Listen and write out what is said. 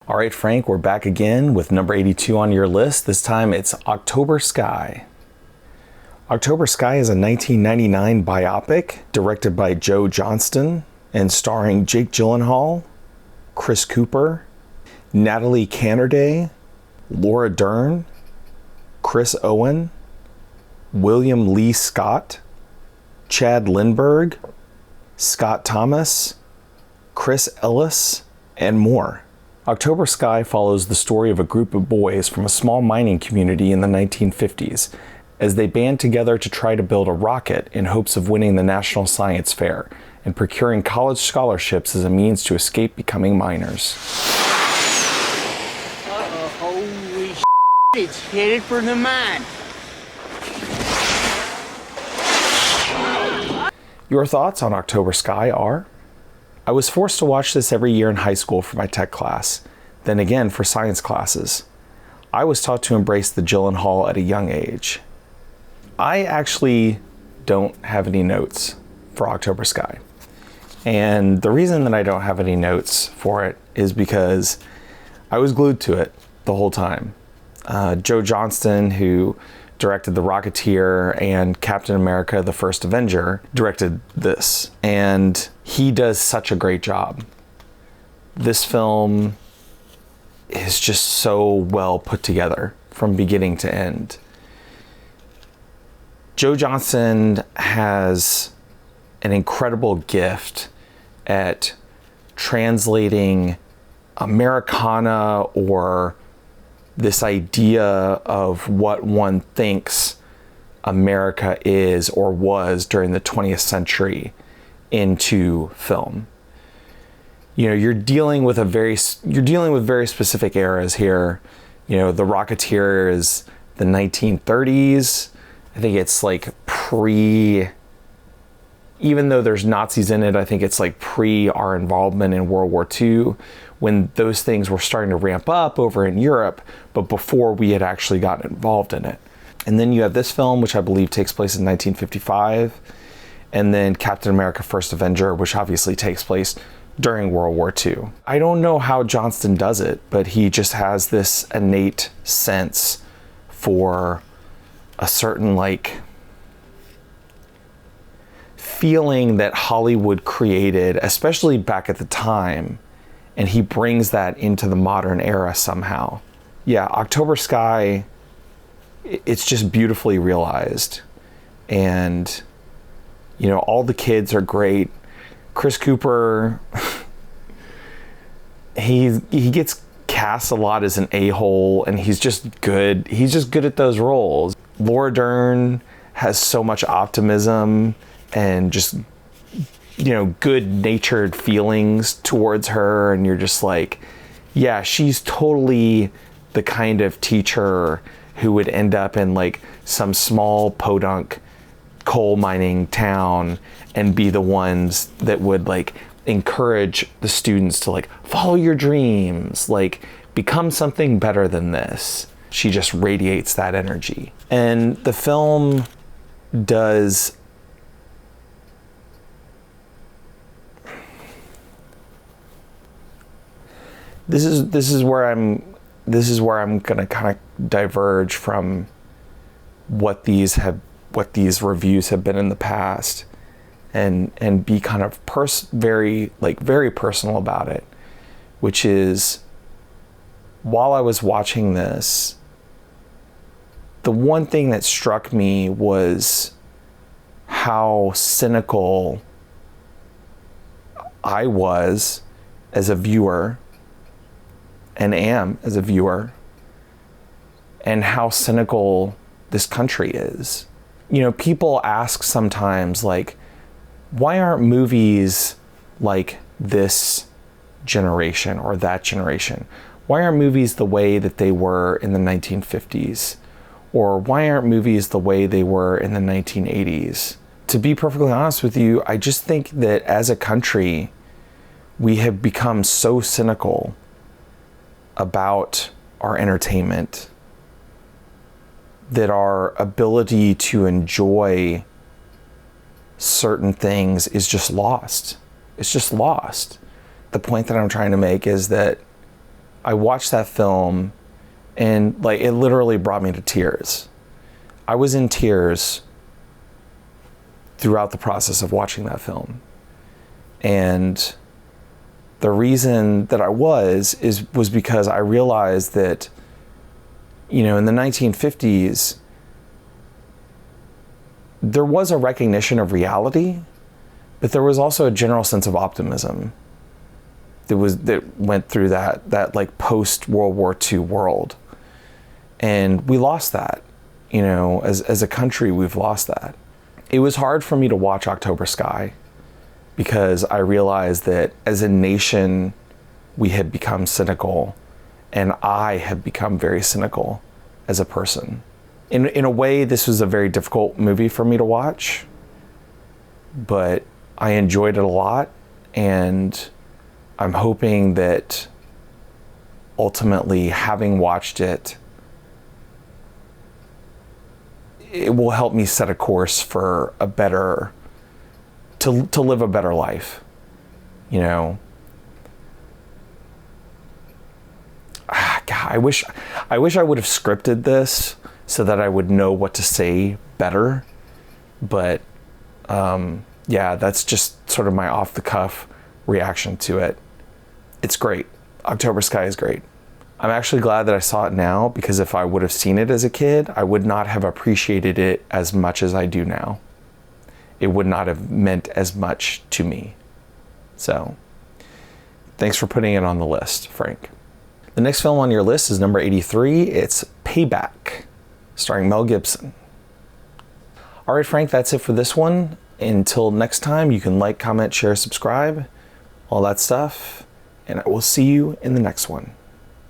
All right, Frank, we're back again with number 82 on your list. This time it's October Sky. October Sky is a 1999 biopic directed by Joe Johnston and starring Jake Gyllenhaal, Chris Cooper, Natalie Canerday, Laura Dern, Chris Owen, William Lee Scott, Chad Lindberg, Scott Thomas, Chris Ellis, and more. October Sky follows the story of a group of boys from a small mining community in the 1950s as they band together to try to build a rocket in hopes of winning the National Science Fair and procuring college scholarships as a means to escape becoming miners. Holy shit, it's headed for the mine. Your thoughts on October Sky are? I was forced to watch this every year in high school for my tech class, then again for science classes. I was taught to embrace the Gyllenhaal at a young age. I actually don't have any notes for October Sky. And the reason that I don't have any notes for it is because I was glued to it the whole time. Joe Johnston, who directed The Rocketeer and Captain America: The First Avenger, directed this. And he does such a great job. This film is just so well put together from beginning to end. Joe Johnston has an incredible gift at translating Americana, or this idea of what one thinks America is or was during the 20th century, into film. You know, you're dealing with very specific eras here. You know, The Rocketeer is the 1930s. I think it's like even though there's Nazis in it, I think it's like pre our involvement in World War II, when those things were starting to ramp up over in Europe, but before we had actually gotten involved in it. And then you have this film, which I believe takes place in 1955, and then Captain America: First Avenger, which obviously takes place during World War II. I don't know how Johnston does it, but he just has this innate sense for a certain feeling that Hollywood created, especially back at the time, and he brings that into the modern era somehow. Yeah, October Sky, it's just beautifully realized. And, you know, all the kids are great. Chris Cooper, he gets cast a lot as an a-hole, and he's just good. He's just good at those roles. Laura Dern has so much optimism and just, you know, good-natured feelings towards her, and you're just like, yeah, she's totally the kind of teacher who would end up in like some small podunk coal mining town and be the ones that would like encourage the students to like follow your dreams, like become something better than this. She just radiates that energy. And the film does this is where I'm gonna kind of diverge from what these reviews have been in the past, and be kind of very personal about it, which is, while I was watching this, the one thing that struck me was how cynical I was as a viewer, and am as a viewer, and how cynical this country is. You know, people ask sometimes, like, why aren't movies like this generation or that generation? Why aren't movies the way that they were in the 1950s? Or why aren't movies the way they were in the 1980s? To be perfectly honest with you, I just think that as a country, we have become so cynical about our entertainment that our ability to enjoy certain things is just lost. It's just lost. The point that I'm trying to make is that I watched that film and like it literally brought me to tears. I was in tears throughout the process of watching that film. And the reason that I was because I realized that, you know, in the 1950s, there was a recognition of reality, but there was also a general sense of optimism that went through that like post World War II world. And we lost that, you know, as a country, we've lost that. It was hard for me to watch October Sky because I realized that as a nation, we had become cynical, and I have become very cynical as a person. In a way, this was a very difficult movie for me to watch, but I enjoyed it a lot, and I'm hoping that ultimately, having watched it, it will help me set a course for a better, to live a better life, you know. God, I wish I would have scripted this so that I would know what to say better, but yeah, that's just sort of my off the cuff reaction to it. It's great. October Sky is great. I'm actually glad that I saw it now, because if I would have seen it as a kid, I would not have appreciated it as much as I do now. It would not have meant as much to me. So, thanks for putting it on the list, Frank. The next film on your list is number 83. It's Payback, starring Mel Gibson. All right, Frank, that's it for this one. Until next time, you can like, comment, share, subscribe, all that stuff, and I will see you in the next one.